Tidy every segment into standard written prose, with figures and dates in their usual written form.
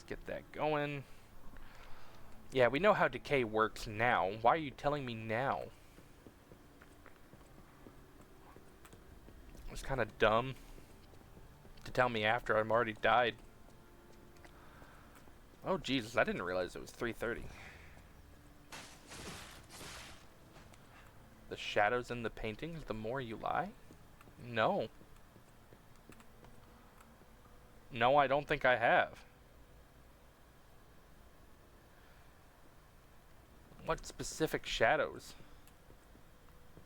get that going. Yeah, we know how decay works now. Why are you telling me now? It's kind of dumb to tell me after I'm already died. Oh, Jesus, I didn't realize it was 3:30. The shadows in the paintings, the more you lie? No. No, I don't think I have. What specific shadows?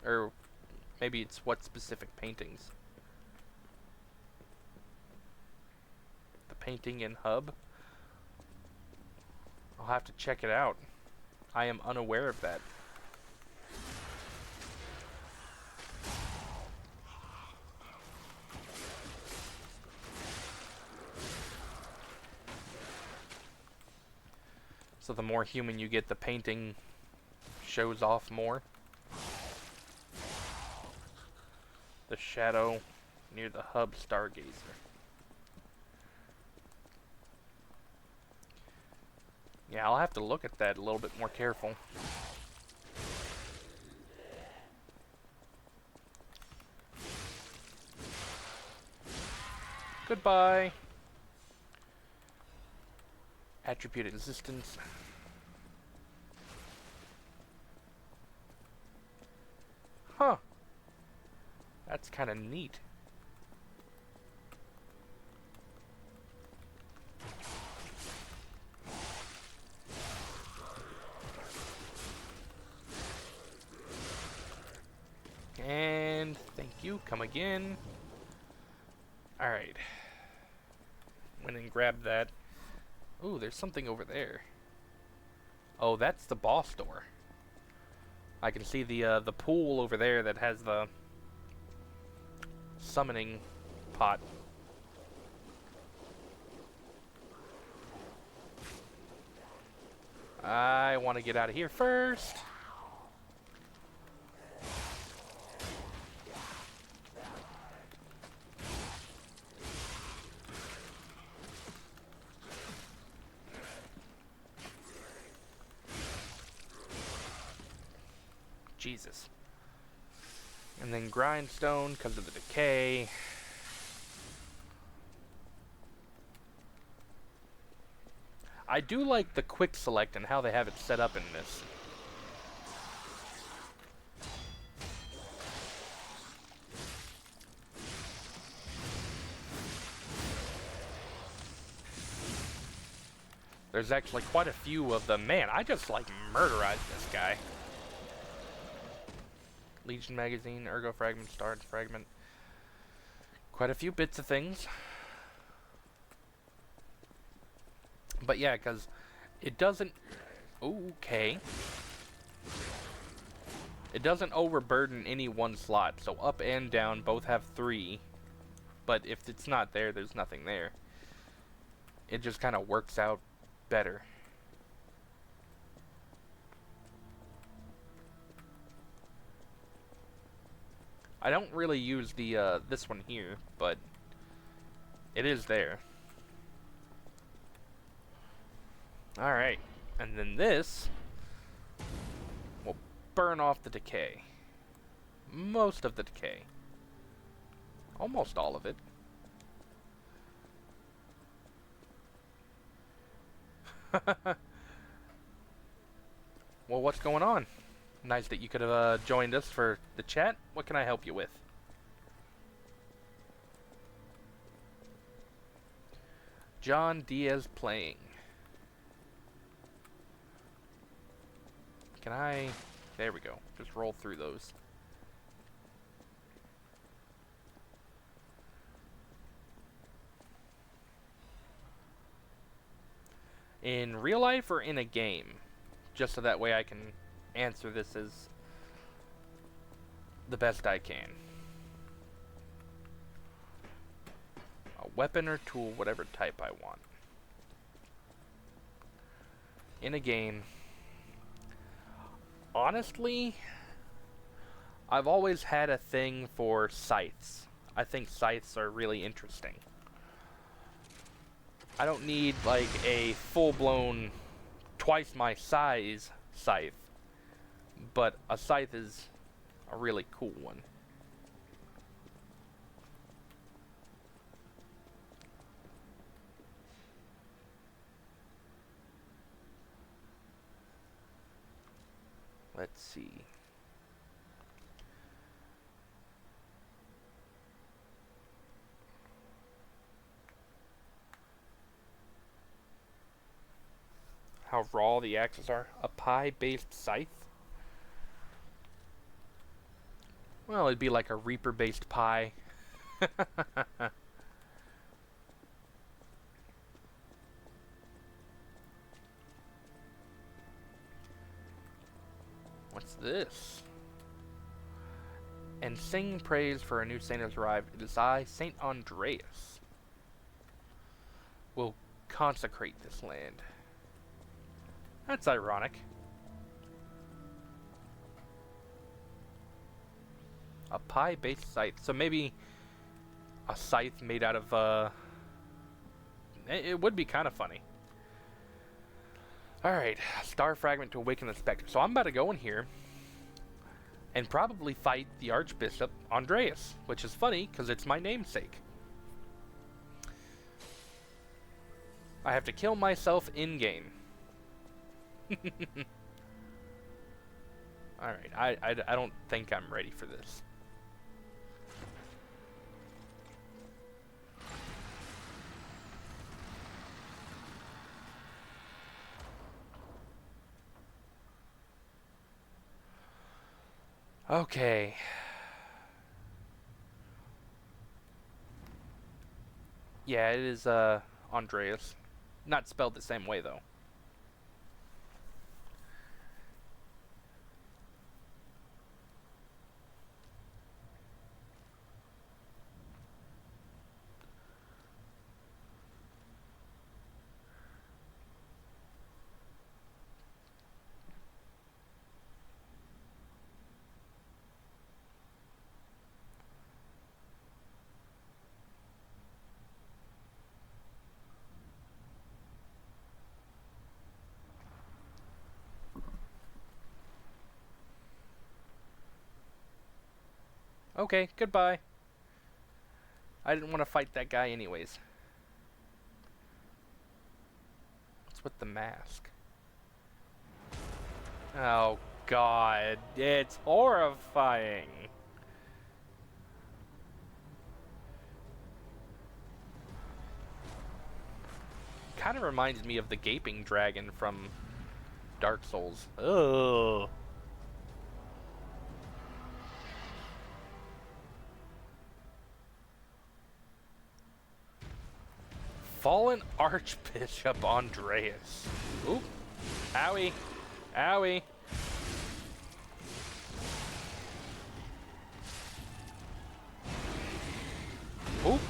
Or maybe it's what specific paintings? The painting in Hub? I'll have to check it out. I am unaware of that. So the more human you get, the painting shows off more. The shadow near the Hub Stargazer. Yeah, I'll have to look at that a little bit more careful. Goodbye. Attribute existence. Huh. That's kind of neat. And thank you. Come again. Alright. Went and grabbed that. Ooh, there's something over there. Oh, that's the boss door. I can see the pool over there that has the summoning pot. I want to get out of here first. Jesus. And then grindstone because of the decay. I do like the quick select and how they have it set up in this. There's actually quite a few of them. Man, I just like murderized this guy. Legion magazine, ergo fragment, stars fragment. Quite a few bits of things. But yeah, because it doesn't... Okay. It doesn't overburden any one slot. So up and down both have 3. But if it's not there, there's nothing there. It just kind of works out better. I don't really use the this one here, but it is there. Alright, and then this will burn off the decay. Most of the decay. Almost all of it. Well, what's going on? Nice that you could have joined us for the chat. What can I help you with? John Diaz playing. Can I... There we go. Just roll through those. In real life or in a game? Just so that way I can answer this as the best I can. A weapon or tool, whatever type I want. In a game. Honestly, I've always had a thing for scythes. I think scythes are really interesting. I don't need like a full-blown, twice my size scythe, but a scythe is a really cool one. Let's see. How raw the axes are. A pie-based scythe? Well, it'd be like a reaper-based pie. What's this? And sing praise for a new saint has arrived. It is I, Saint Andreas, will consecrate this land. That's ironic. A pie-based scythe. So maybe a scythe made out of, it would be kind of funny. Alright, star fragment to awaken the specter. So I'm about to go in here and probably fight the Archbishop Andreas, which is funny because it's my namesake. I have to kill myself in-game. Alright, I don't think I'm ready for this. Okay. Yeah, it is, Andreas. Not spelled the same way, though. Okay, goodbye. I didn't want to fight that guy anyways. What's with the mask? Oh god, it's horrifying. Kind of reminds me of the gaping dragon from Dark Souls. Ugh. Fallen Archbishop Andreas. Oop. Owie. Owie. Oop.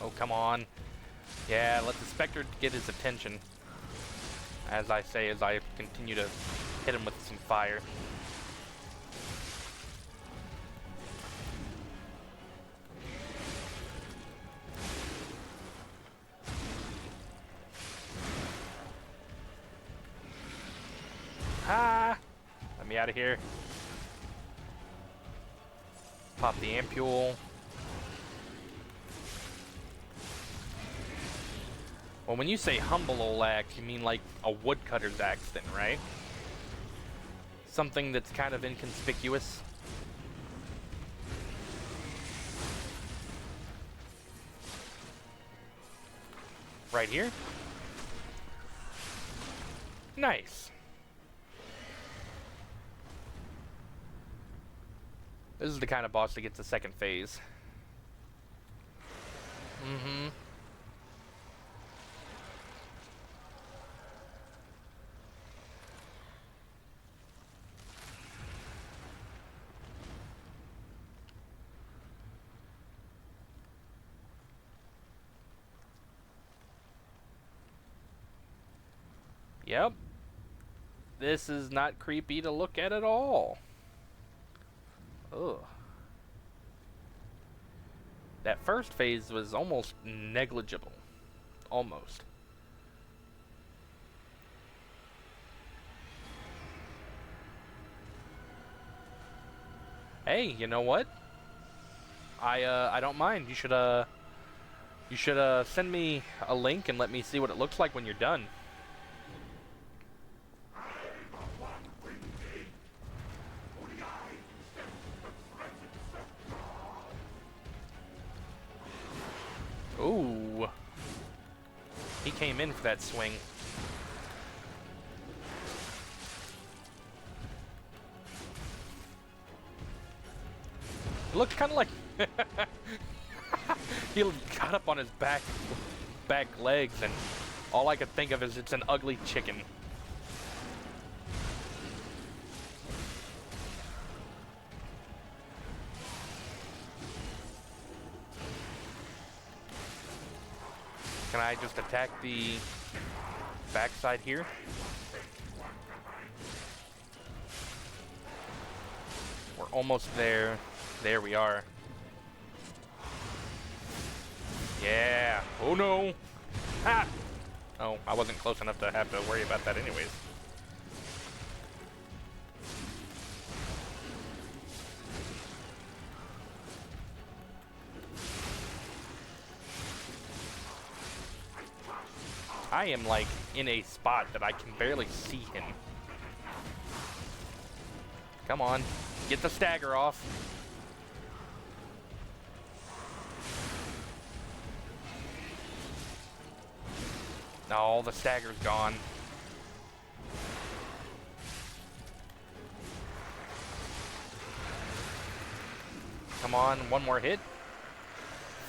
Oh, come on. Yeah, let the Spectre get his attention. As I say, as I continue to hit him with some fire. Ah! Let me out of here. Pop the ampule. Well, when you say humble ol' axe, you mean like a woodcutter's axe then, right? Something that's kind of inconspicuous. Right here? Nice. This is the kind of boss that gets a second phase. Mm-hmm. Yep. This is not creepy to look at all. Ugh. That first phase was almost negligible. Almost. Hey, you know what? I don't mind. You should send me a link and let me see what it looks like when you're done. Ooh. He came in for that swing. It looked kind of like he got up on his back legs, and all I could think of is it's an ugly chicken. Can I just attack the backside here? We're almost there. There we are. Yeah. Oh no. Ha! Oh, I wasn't close enough to have to worry about that anyways. I am like in a spot that I can barely see him. Come on, get the stagger off. No, the stagger's gone. Come on, one more hit.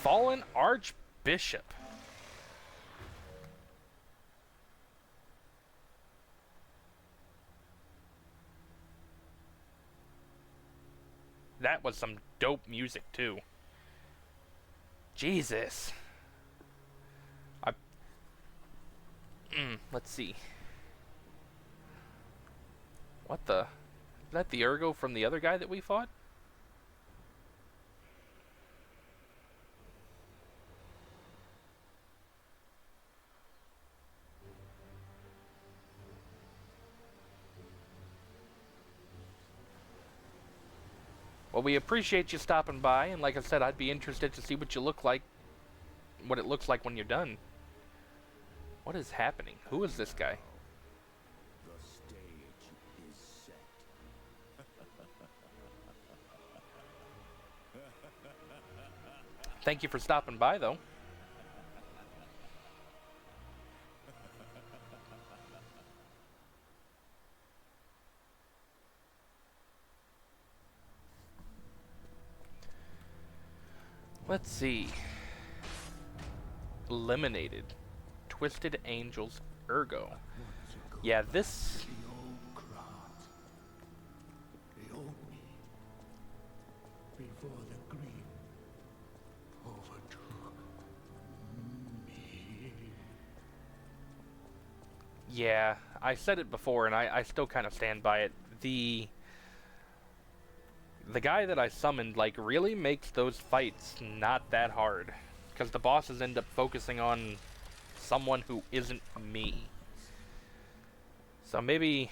Fallen Archbishop. That was some dope music too. Jesus. Let's see. What the? Is that the Ergo from the other guy that we fought? Well, we appreciate you stopping by, and like I said, I'd be interested to see what you look like, what it looks like when you're done. What is happening? Who is this guy? The stage is set. Thank you for stopping by, though. Let's see. Eliminated. Twisted Angels Ergo. Yeah, this... The old Krat. They owned me. Before the Green overtook me. Yeah, I said it before, and I still kind of stand by it. The guy that I summoned, like, really makes those fights not that hard. Because the bosses end up focusing on someone who isn't me. So maybe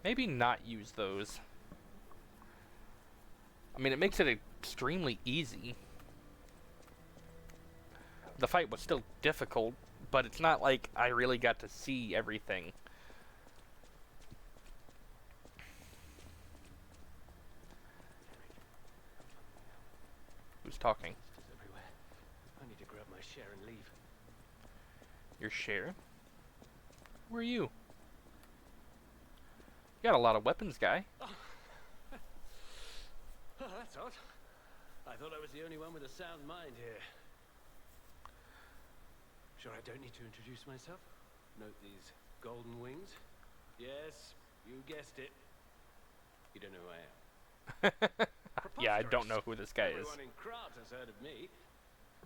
not use those. I mean, it makes it extremely easy. The fight was still difficult, but it's not like I really got to see everything. Who's talking? I need to grab my share and leave. Your share? Who are you? You got a lot of weapons, guy. Oh, that's odd. I thought I was the only one with a sound mind here. Sure, I don't need to introduce myself. Note these golden wings. Yes, you guessed it. You don't know who I am. Yeah, I don't know who this guy is. Everyone in Krat has heard of me.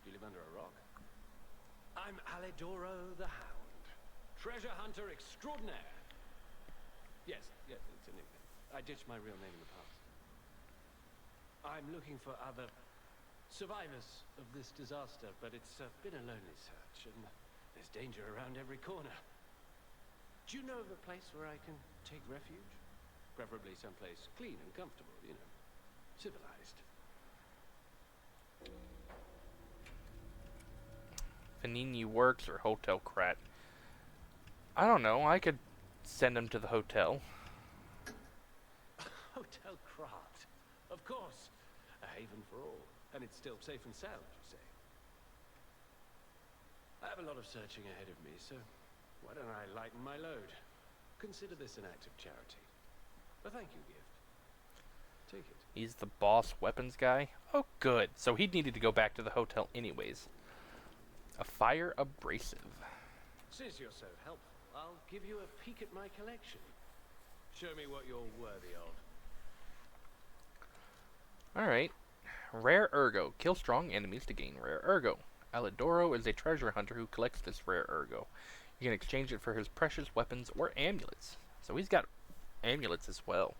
Do you live under a rock? I'm Alidoro the Hound, treasure hunter extraordinaire. ditched my real name in the past. I'm looking for other survivors of this disaster, but it's been a lonely search, and there's danger around every corner. Do you know of a place where I can take refuge? Preferably someplace clean and comfortable, you know, civilized. Vanini Works or Hotel Krat. I don't know. I could send him to the hotel. Hotel Krat. Of course. A haven for all. And it's still safe and sound, you say? I have a lot of searching ahead of me, so why don't I lighten my load? Consider this an act of charity. A thank you gift. Take it. He's the boss weapons guy? Oh, good. So he needed to go back to the hotel anyways. A fire abrasive. Since you're so helpful, I'll give you a peek at my collection. Show me what you're worthy of. Alright. Rare Ergo. Kill strong enemies to gain rare Ergo. Alidoro is a treasure hunter who collects this rare Ergo. You can exchange it for his precious weapons or amulets. So he's got amulets as well.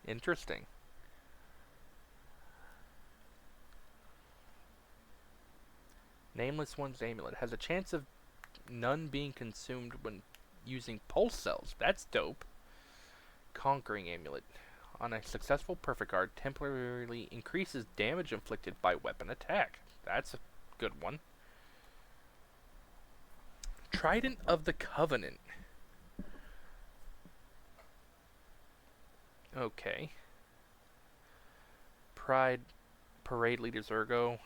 Interesting. Nameless One's amulet has a chance of none being consumed when using pulse cells. That's dope. Conquering amulet. On a successful perfect guard, temporarily increases damage inflicted by weapon attack. That's a good one. Trident of the Covenant. Okay. Parade Leader's Ergo.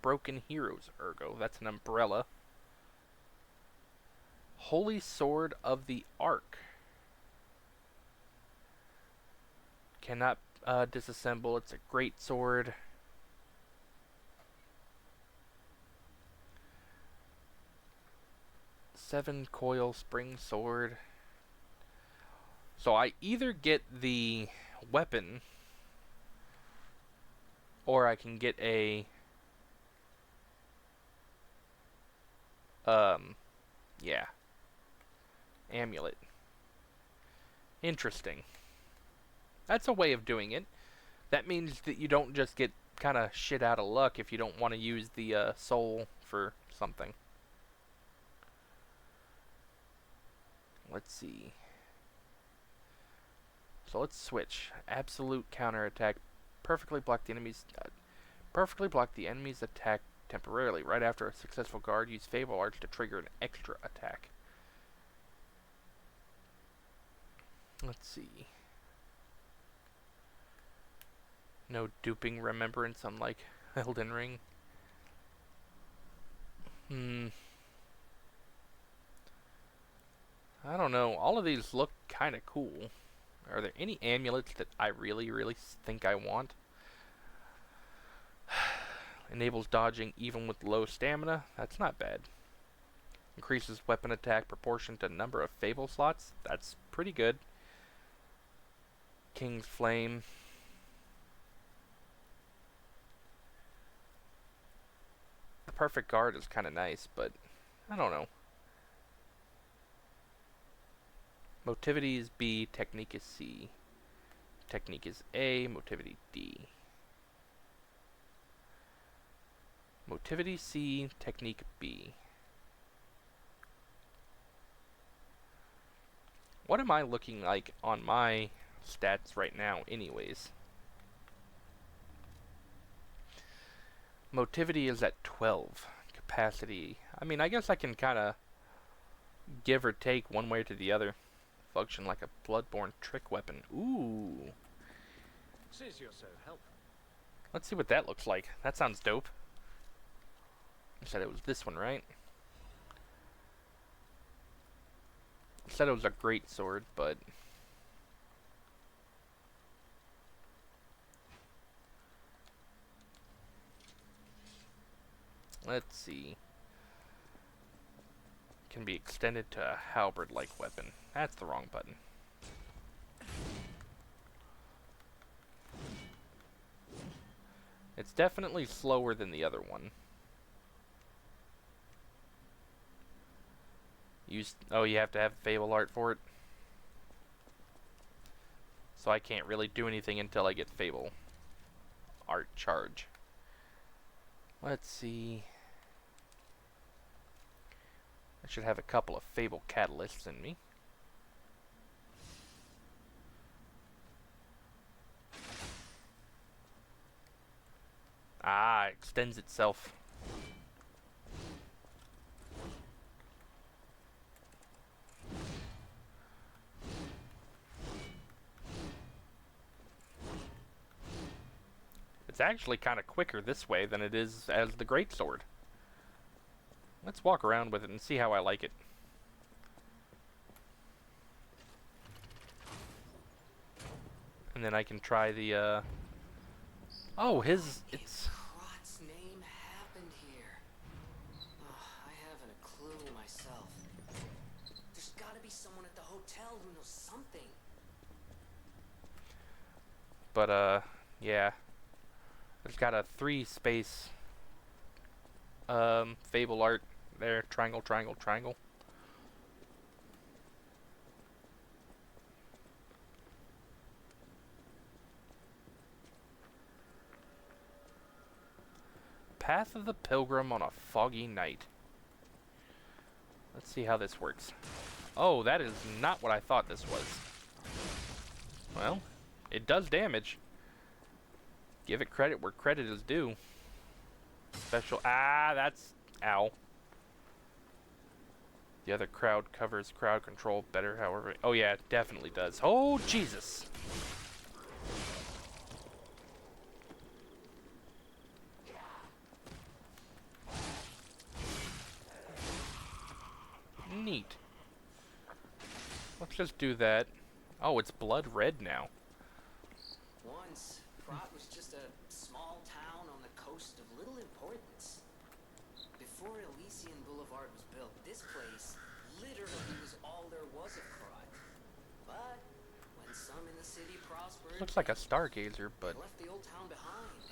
Broken Heroes Ergo. That's an umbrella. Holy Sword of the Ark. Cannot disassemble. It's a great sword. Seven coil spring sword. So I either get the weapon or I can get a yeah, amulet. Interesting. That's a way of doing it. That means that you don't just get kind of shit out of luck if you don't want to use the soul for something. Let's see. So let's switch. Absolute counterattack. Perfectly block the enemy's attack temporarily. Right after a successful guard, use Fable Arts to trigger an extra attack. Let's see. No duping remembrance, unlike Elden Ring. I don't know. All of these look kind of cool. Are there any amulets that I really think I want? Enables dodging even with low stamina. That's not bad. Increases weapon attack proportion to number of Fable slots. That's pretty good. King's Flame. The Perfect Guard is kind of nice, but I don't know. Motivity is B, Technique is C. Technique is A, Motivity D. Motivity C, Technique B. What am I looking like on my stats right now anyways? Motivity is at 12. Capacity. I mean, I guess I can kind of give or take one way to the other. Function like a bloodborne trick weapon. Ooh. Since you're so helpful. Let's see what that looks like. That sounds dope. You said it was this one, right? You said it was a great sword, but let's see. Can be extended to a halberd-like weapon. That's the wrong button. It's definitely slower than the other one. Oh, you have to have Fable Art for it? So I can't really do anything until I get Fable Art Charge. Let's see. I should have a couple of Fable Catalysts in me. Ah, it extends itself. It's actually kind of quicker this way than it is as the greatsword. Let's walk around with it and see how I like it. And then I can try the, oh, it's... Krat's name happened here? I haven't a clue myself. There's gotta be someone at the hotel who knows something. But, yeah. It's got a 3-space, Fable Art there. Triangle, triangle, triangle. Path of the Pilgrim on a foggy night. Let's see how this works. Oh, that is not what I thought this was. Well, it does damage. Give it credit where credit is due. Special... Ah, that's... Ow. The other crowd covers crowd control better, however... Oh, yeah, it definitely does. Oh, Jesus! Neat. Let's just do that. Oh, it's blood red now. Once, Krat was just a small town on the coast of little importance. Before Elysian Boulevard was built, this place literally was all there was of Krat. But when some in the city prospered, Looks like a stargazer, but... they left the old town behind.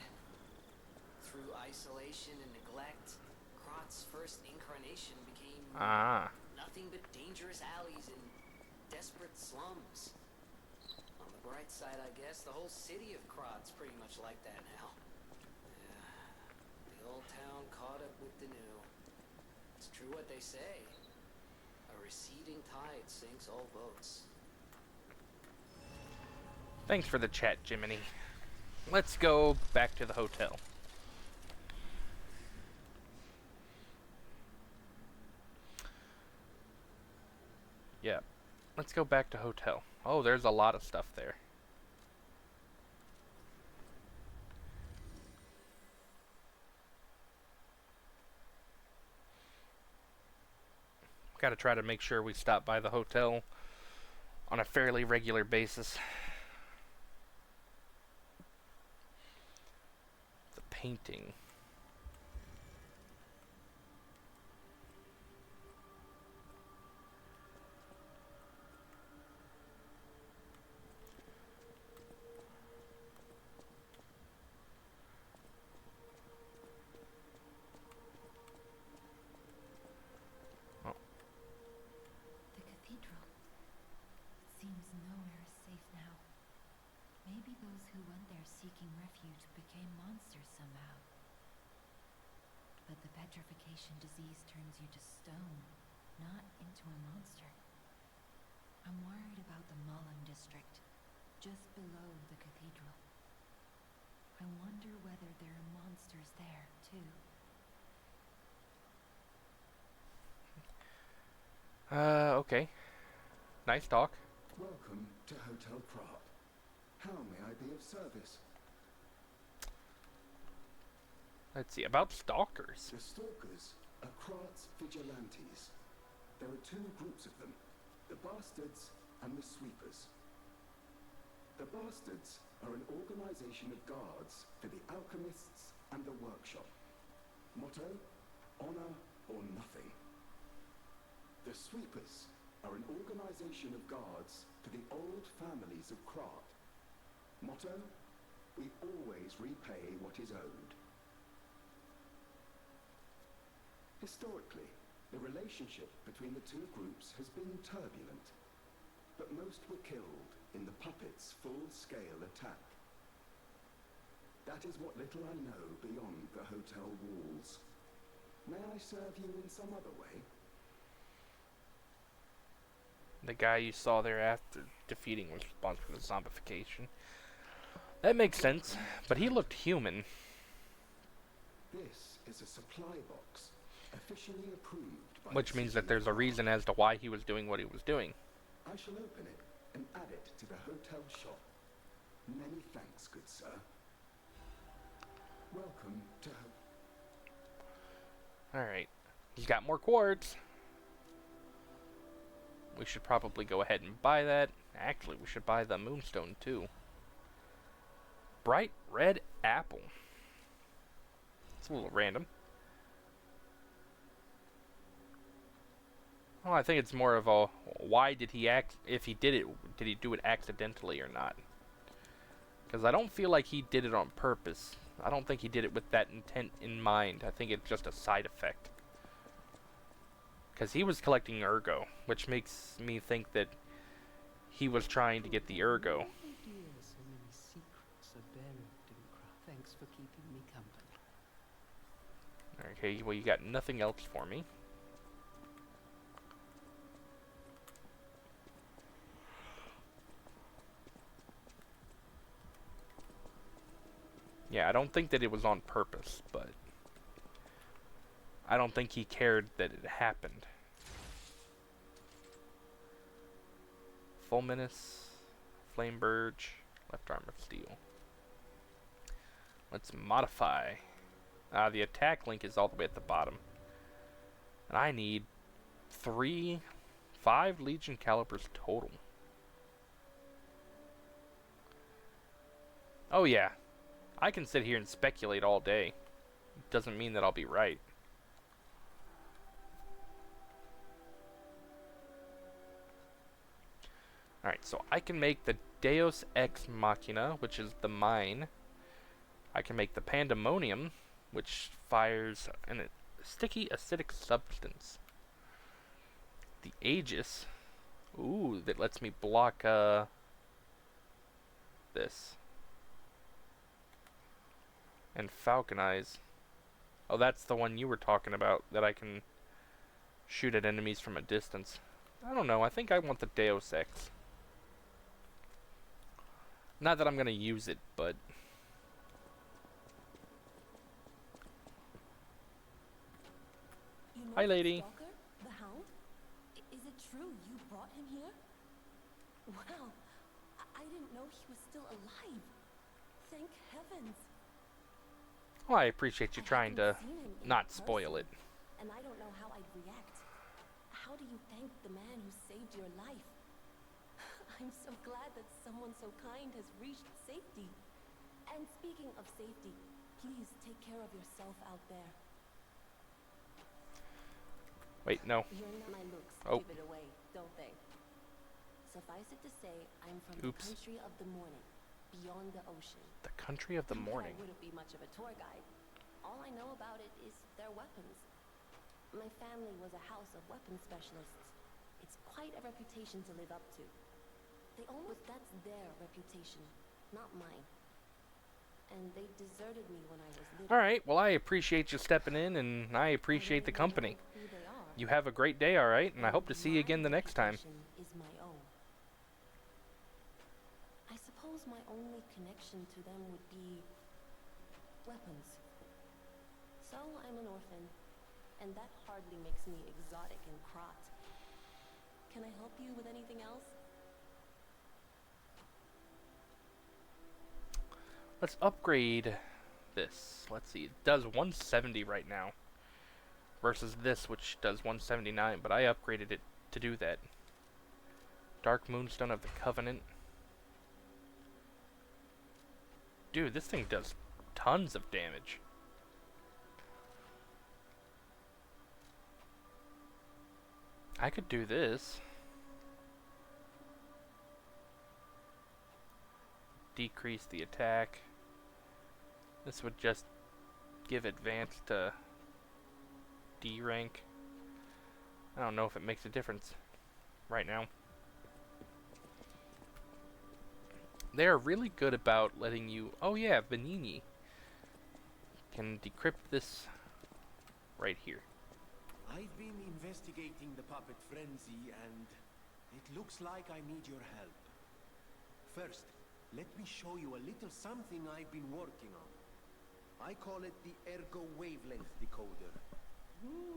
Through isolation and neglect, Krat's first incarnation became nothing but dangerous alleys and desperate slums. On the bright side, I guess, the whole city of Krat's pretty much like that now. Yeah, the old town caught up with the new. It's true what they say. A receding tide sinks all boats. Thanks for the chat, Jiminy. Let's go back to the hotel. Yeah. Let's go back to hotel. Oh, there's a lot of stuff there. Got to try to make sure we stop by the hotel on a fairly regular basis. The painting. The cathedral. It seems nowhere is safe now. Maybe those who went there seeking refuge became monsters somehow. But the petrification disease turns you to stone, not into a monster. I'm worried about the Mullen district, just below the cathedral. I wonder whether there are monsters there, too. Okay. Nice talk. Welcome to Hotel Krat. How may I be of service? Let's see, about stalkers. The Stalkers are Krat's vigilantes. There are two groups of them, the Bastards and the Sweepers. The Bastards are an organization of guards for the alchemists and the workshop. Motto, honor or nothing. The Sweepers are an organization of guards for the old families of Krat. Motto, we always repay what is owed. Historically, the relationship between the two groups has been turbulent. but most were killed in the puppet's full-scale attack. That is what little I know beyond the hotel walls. May I serve you in some other way? The guy you saw there after defeating was responsible for the zombification. That makes sense, but he looked human. This is a supply box, officially approved by Which the means City that there's of a reason Krat. as to why he was doing what he was doing. I shall open it and add it to the hotel shop. Many thanks, good sir. Welcome to Alright. He's got more quartz. We should probably go ahead and buy that. Actually, we should buy the moonstone too. Bright red apple. It's a little random. Well, I think it's more of a why did he act, if he did it, did he do it accidentally or not? Because I don't feel like he did it on purpose. I don't think he did it with that intent in mind. I think it's just a side effect. Because he was collecting ergo, which makes me think that he was trying to get the ergo. So many secrets are buried in Krat. Thanks for keeping me company. Okay, well you got nothing else for me. Yeah, I don't think that it was on purpose, but I don't think he cared that it happened. Fulminous, Flame Burge, left arm of steel. Let's modify. The attack link is all the way at the bottom. And I need 5 Legion calibers total. Oh yeah, I can sit here and speculate all day. Doesn't mean that I'll be right. Alright, so I can make the Deus Ex Machina, which is the mine. I can make the Pandemonium, which fires a sticky acidic substance. The Aegis, ooh, that lets me block this. And Falcon Eyes. Oh, that's the one you were talking about, that I can shoot at enemies from a distance. I don't know, I think I want the Deus Ex. Not that I'm gonna use it, but You know hi, lady. Stalker, the Hound? Is it true you brought him here? Wow, I didn't know he was still alive. Thank heavens. Well, I appreciate you I trying to haven't seen him in not spoil it. person, and I don't know how I'd react. How do you thank the man who saved your life? I'm so glad that someone so kind has reached safety. And speaking of safety, please take care of yourself out there. Wait, no. My looks Oh. give it away, don't they? Suffice it to say, I'm from Oops. the country of the morning, beyond the ocean. The country of the Not that morning. I wouldn't be much of a tour guide. All I know about it is their weapons. My family was a house of weapons specialists. It's quite a reputation to live up to. That's their reputation, not mine. And they deserted me when I was little. Alright, well I appreciate you stepping in, and I appreciate the company. Who they are. You have a great day, alright? And I hope to see you again the next time. My reputation is my own. I suppose my only connection to them would be weapons. So I'm an orphan, and that hardly makes me exotic in Krat. Can I help you with anything else? Let's upgrade this. Let's see, it does 170 right now. Versus this, which does 179, but I upgraded it to do that. Dark Moonstone of the Covenant. Dude, this thing does tons of damage. I could do this. Decrease the attack. This would just give advance to D rank. I don't know if it makes a difference right now. they're really good about letting you. Oh yeah, Vanini can decrypt this right here. I've been investigating the puppet frenzy, and it looks like I need your help. First, let me show you a little something I've been working on. I call it the Ergo Wavelength Decoder.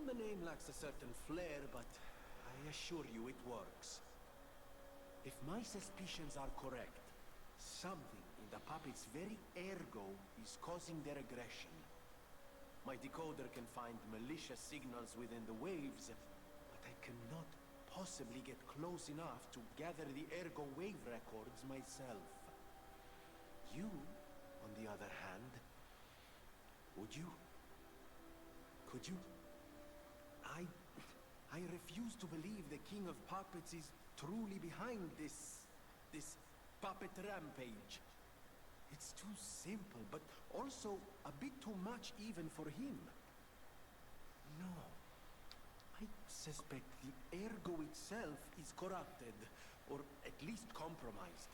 The name lacks a certain flair, but I assure you it works. If my suspicions are correct, something in the puppet's very ergo is causing their aggression. My decoder can find malicious signals within the waves, but I cannot possibly get close enough to gather the ergo wave records myself. You, on the other hand, would you? Could you? I refuse to believe the King of Puppets is truly behind this puppet rampage. It's too simple, but also a bit too much even for him. No. I suspect the ergo itself is corrupted, or at least compromised.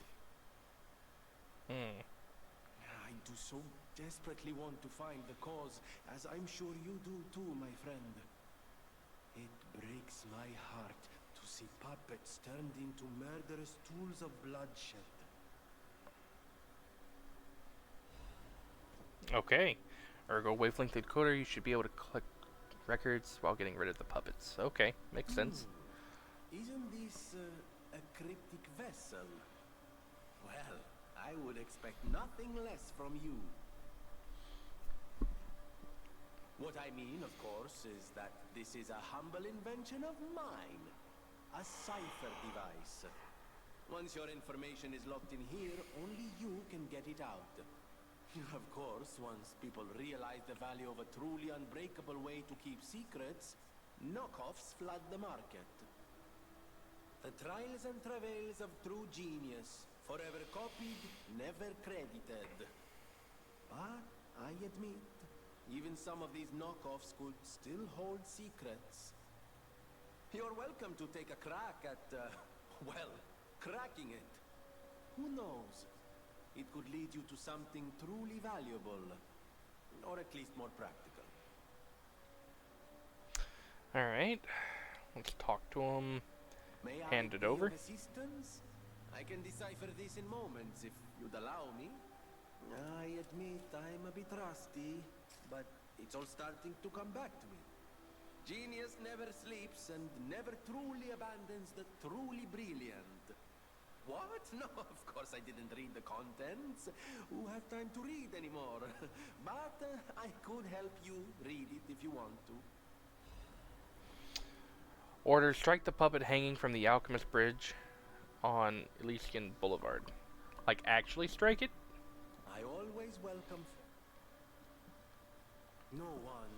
I do so desperately want to find the cause, as I'm sure you do too, my friend. It breaks my heart to see puppets turned into murderous tools of bloodshed. Okay. Ergo wavelength decoder, you should be able to collect records while getting rid of the puppets. Okay, makes sense. Isn't this a cryptic vessel? Well, I would expect nothing less from you. What I mean, of course, is that this is a humble invention of mine. A cipher device. Once your information is locked in here, only you can get it out. Of course, once people realize the value of a truly unbreakable way to keep secrets, knockoffs flood the market. The trials and travails of true genius, forever copied, never credited. But I admit, even some of these knockoffs could still hold secrets. You're welcome to take a crack at, well, cracking it. Who knows? It could lead you to something truly valuable, or at least more practical. Alright, let's talk to him. May Hand I it be over. of assistance? I can decipher this in moments if you'd allow me. I admit I'm a bit rusty, but it's all starting to come back to me. Genius never sleeps and never truly abandons the truly brilliant. What? No, of course I didn't read the contents. Who has time to read anymore? But I could help you read it if you want to. Order, strike the puppet hanging from the Alchemist Bridge on Elysian Boulevard. Like, actually strike it? I always welcome... No one,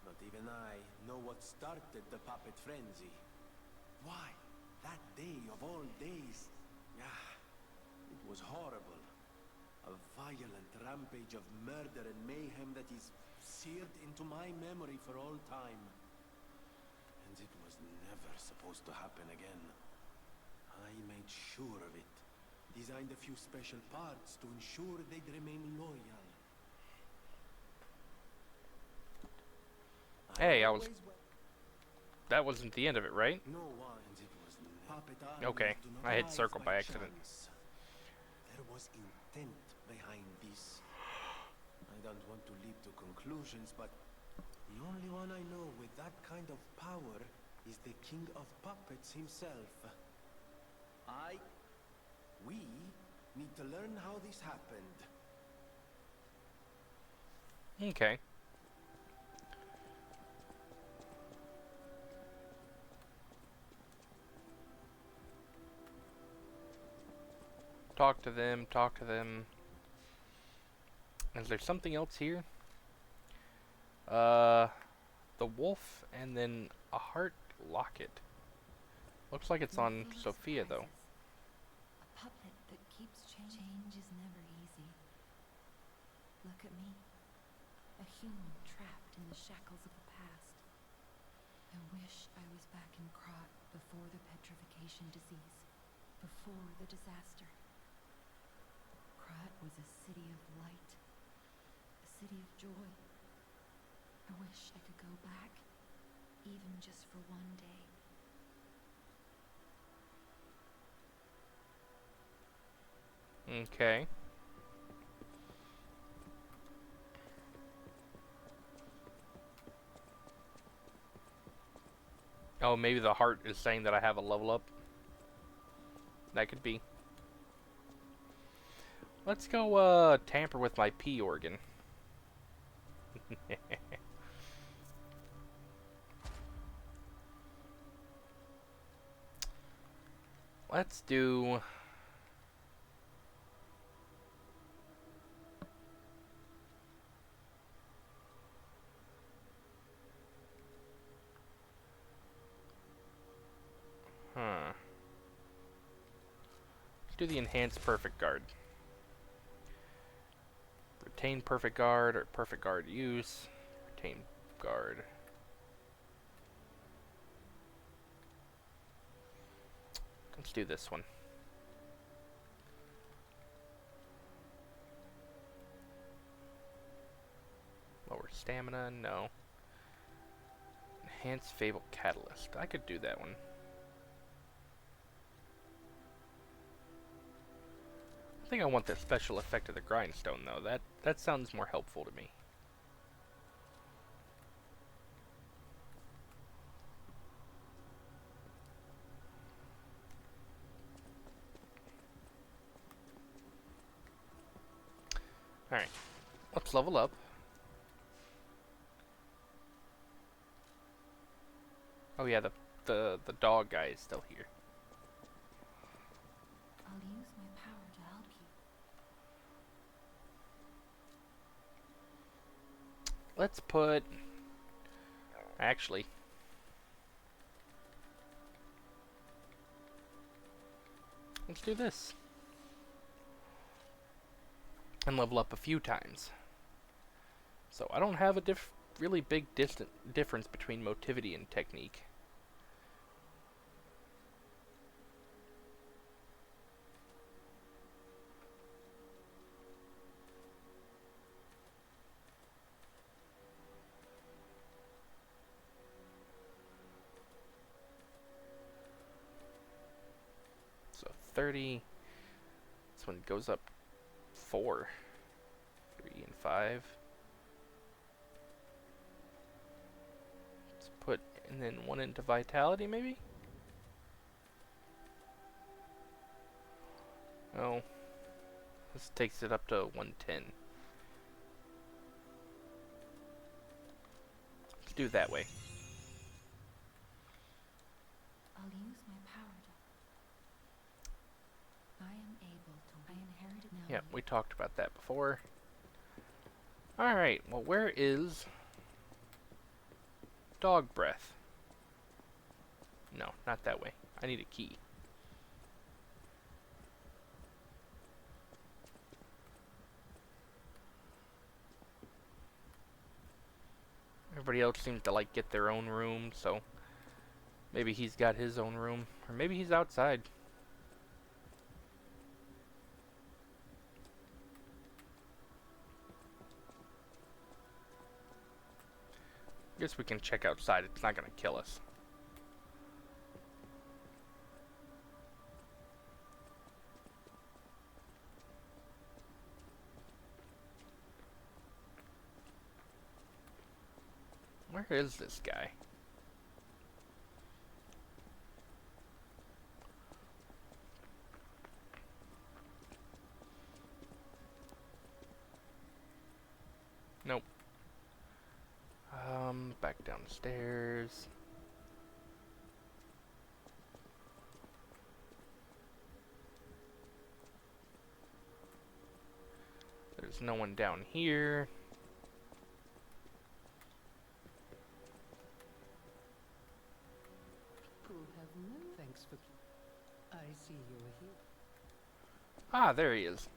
not even I, know what started the puppet frenzy. Why? That day of all days. It was horrible. A violent rampage of murder and mayhem that is seared into my memory for all time. And it was never supposed to happen again. I made sure of it. Designed a few special parts to ensure they'd remain loyal. Hey, that wasn't the end of it, right? No one. It was puppet Okay, armies do not I hit rise circle by by accident. chance. There was intent behind this. I don't want to leap to conclusions, but the only one I know with that kind of power is the King of Puppets himself. We need to learn how this happened. Okay. Talk to them, talk to them. Is there something else here? The wolf and then a heart locket. Looks like it's on Sophia though. A puppet that keeps change is never easy. Look at me. A human trapped in the shackles of the past. I wish I was back in Krat before the petrification disease. Before the disaster. Krat was a city of light, a city of joy. I wish I could go back, even just for one day. Okay. Oh, maybe the heart is saying that I have a level up. That could be. Let's go tamper with my P organ. Let's do... Huh. Let's do the enhanced perfect guard. Retain perfect guard or perfect guard use. Retain guard. Let's do this one. Lower stamina, no. Enhanced Fable Catalyst. I could do that one. I think I want the special effect of the grindstone though. That sounds more helpful to me. Alright. Let's level up. Oh yeah, the dog guy is still here. I'll use my power to help you. Let's put... Actually... Let's do this. And level up a few times. So I don't have a really big difference between motivity and technique. So 30. This one goes up 4. 3 and 5. Let's put, and then 1 into vitality maybe? Oh. This takes it up to 110. Let's do it that way. I'll use my power to... I am able to... I inherited now. Yeah, we talked about that before. Alright, well where is... Dog breath? No, not that way. I need a key. Everybody else seems to like get their own room, so maybe he's got his own room, or maybe he's outside. Guess we can check outside. It's not gonna kill us. Where is this guy? Nope. Back downstairs. There's no one down here. Could have no thanks for... I see you're here. Ah, there he is.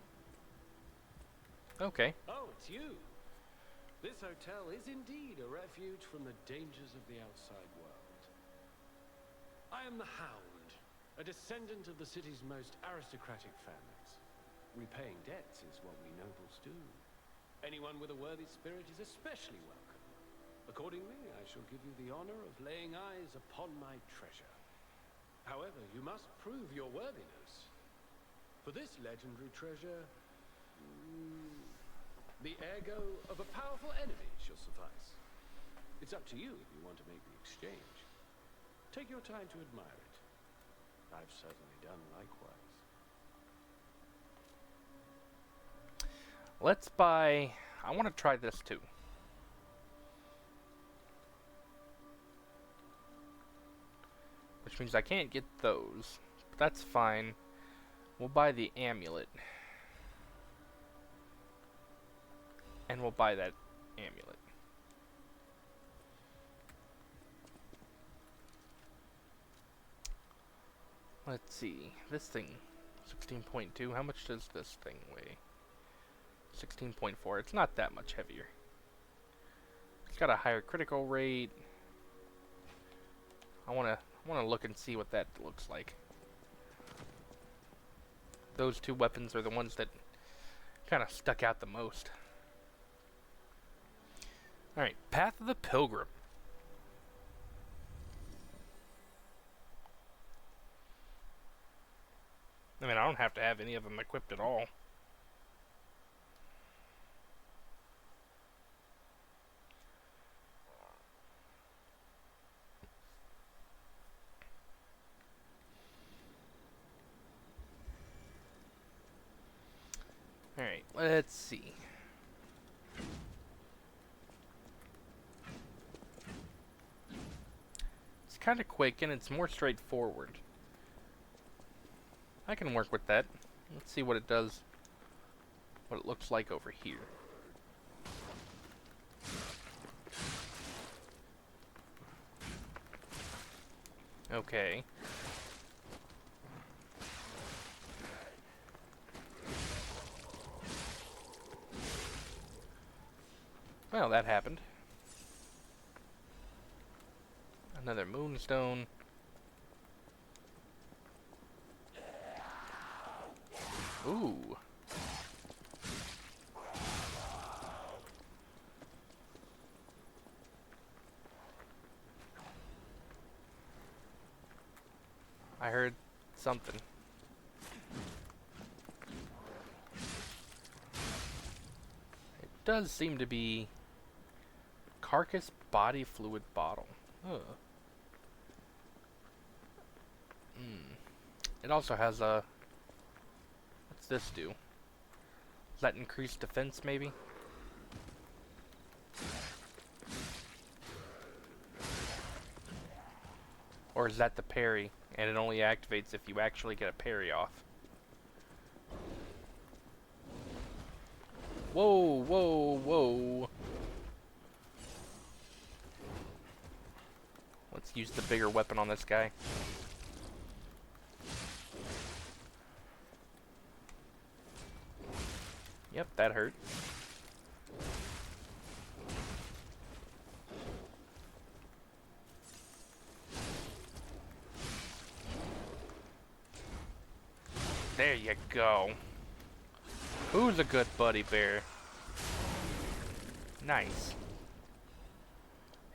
Okay. Oh, it's you. This hotel is indeed a refuge from the dangers of the outside world. I am the Hound, a descendant of the city's most aristocratic families. Repaying debts is what we nobles do. Anyone with a worthy spirit is especially welcome. Accordingly, I shall give you the honor of laying eyes upon my treasure. However, you must prove your worthiness. For this legendary treasure, the ergo of a powerful enemy shall suffice. It's up to you if you want to make the exchange. Take your time to admire it. I've certainly done likewise. Let's buy... I want to try this too. Which means I can't get those. But that's fine. We'll buy the amulet. And we'll buy that amulet. Let's see. This thing, 16.2. How much does this thing weigh? 16.4. It's not that much heavier. It's got a higher critical rate. I wanna look and see what that looks like. Those two weapons are the ones that kind of stuck out the most. Alright, Path of the Pilgrim. I mean, I don't have to have any of them equipped at all. Alright, let's see. It's kind of quick and it's more straightforward. I can work with that. Let's see what it does, what it looks like over here. Okay. Well, that happened. Another moonstone. Ooh. I heard something. It does seem to be carcass body fluid bottle. Ugh. It also has a... What's this do? Does that increase defense, maybe? Or is that the parry, and it only activates if you actually get a parry off? Whoa, whoa, whoa. Let's use the bigger weapon on this guy. Yep, that hurt. There you go. Who's a good buddy bear? Nice.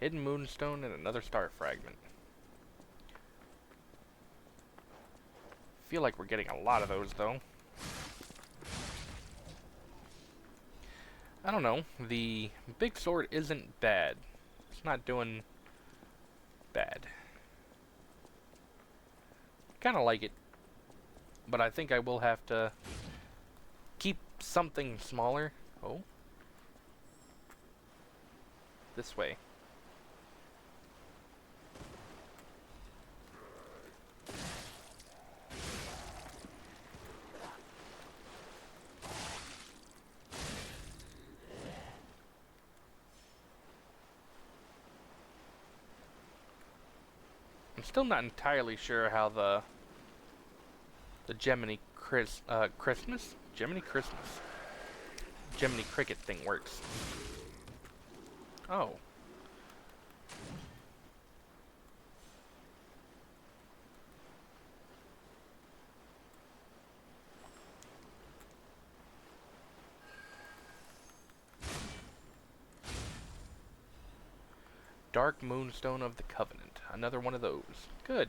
Hidden moonstone and another star fragment. Feel like we're getting a lot of those though. I don't know. The big sword isn't bad. It's not doing bad. Kind of like it. But I think I will have to keep something smaller. Oh. This way. I'm still not entirely sure how the Gemini Christmas? Gemini Christmas. Gemini Cricket thing works. Oh. Dark Moonstone of the Covenant. Another one of those. Good.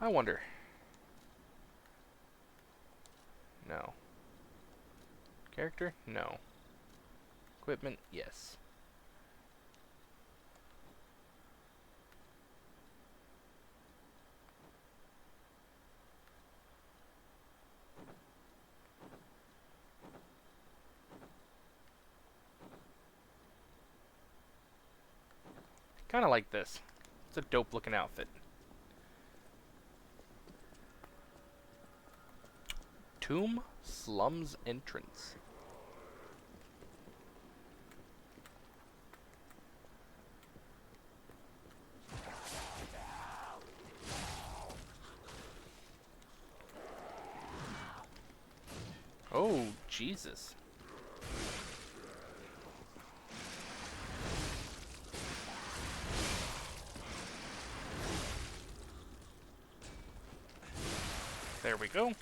I wonder. No. Character? No. Equipment? Yes. Kind of like this. It's a dope looking outfit. Tomb Slums entrance. Oh, Jesus. There we go.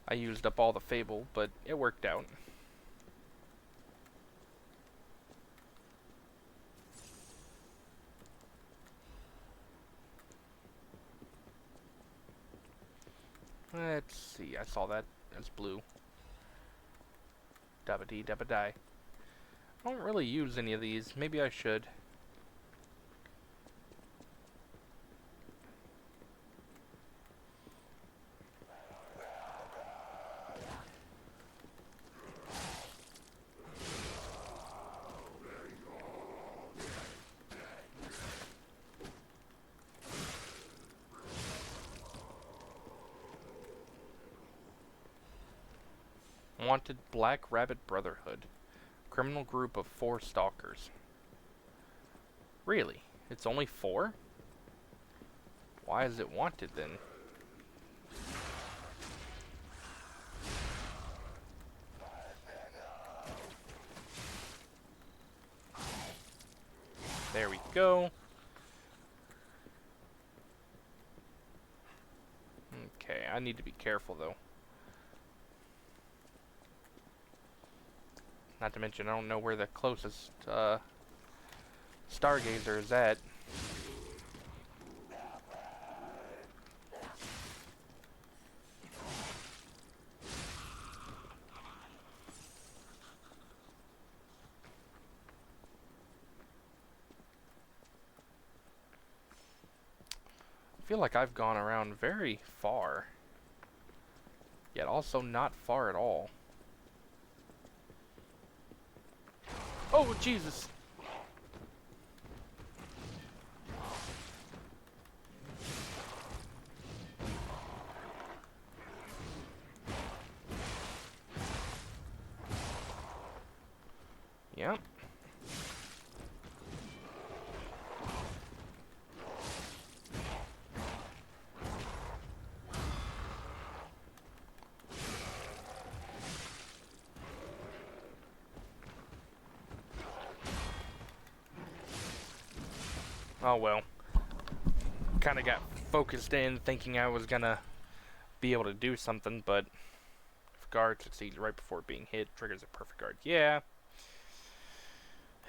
I used up all the Fable, but it worked out. Let's see, I saw that. That's blue. Dabba-dee, dabba-die. I don't really use any of these. Maybe I should. Wanted Black Rabbit Brotherhood. Criminal group of 4 stalkers. Really? It's only 4? Why is it wanted then? There we go. Okay, I need to be careful though. Not to mention, I don't know where the closest Stargazer is at. I feel like I've gone around very far, yet also not far at all. Oh, Jesus! Yep. Oh well. Kinda got focused in thinking I was gonna be able to do something, but if guard succeeds right before being hit, triggers a perfect guard. Yeah.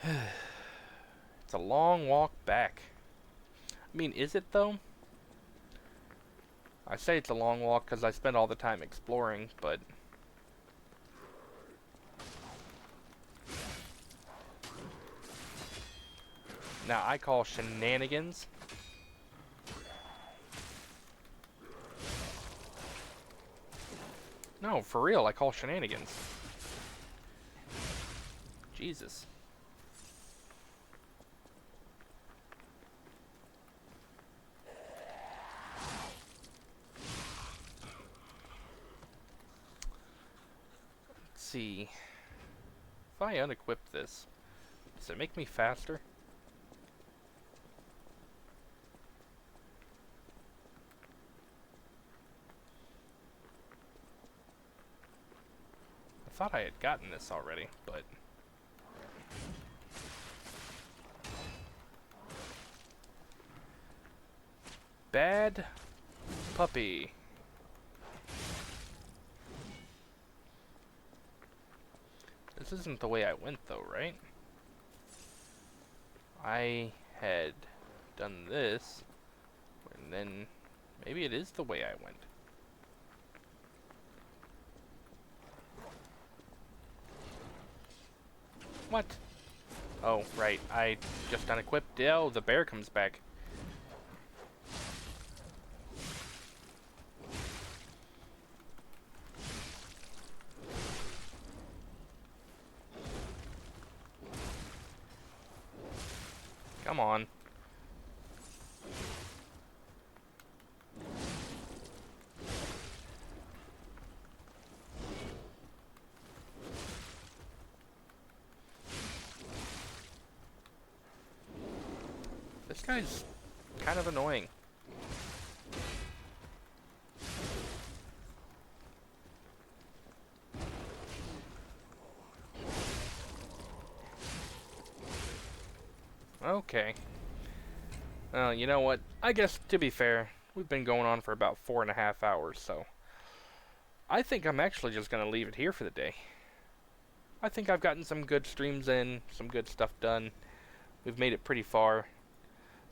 It's a long walk back. I mean, is it though? I say it's a long walk because I spend all the time exploring, but... Now, I call shenanigans. No, for real, I call shenanigans. Jesus. Let's see. If I unequip this, does it make me faster? I thought I had gotten this already, but... bad puppy. This isn't the way I went, though, right? I had done this, and then maybe it is the way I went. What? Oh, right. I just unequipped. Oh, the bear comes back. Come on. This guy's kind of annoying. Okay. Well, you know what? I guess, to be fair, we've been going on for about 4.5 hours, so I think I'm actually just going to leave it here for the day. I think I've gotten some good streams in, some good stuff done. We've made it pretty far.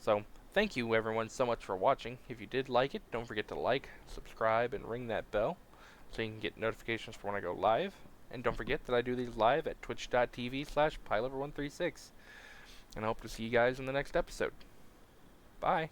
So, thank you everyone so much for watching. If you did like it, don't forget to like, subscribe, and ring that bell so you can get notifications for when I go live. And don't forget that I do these live at twitch.tv/pylover136. And I hope to see you guys in the next episode. Bye.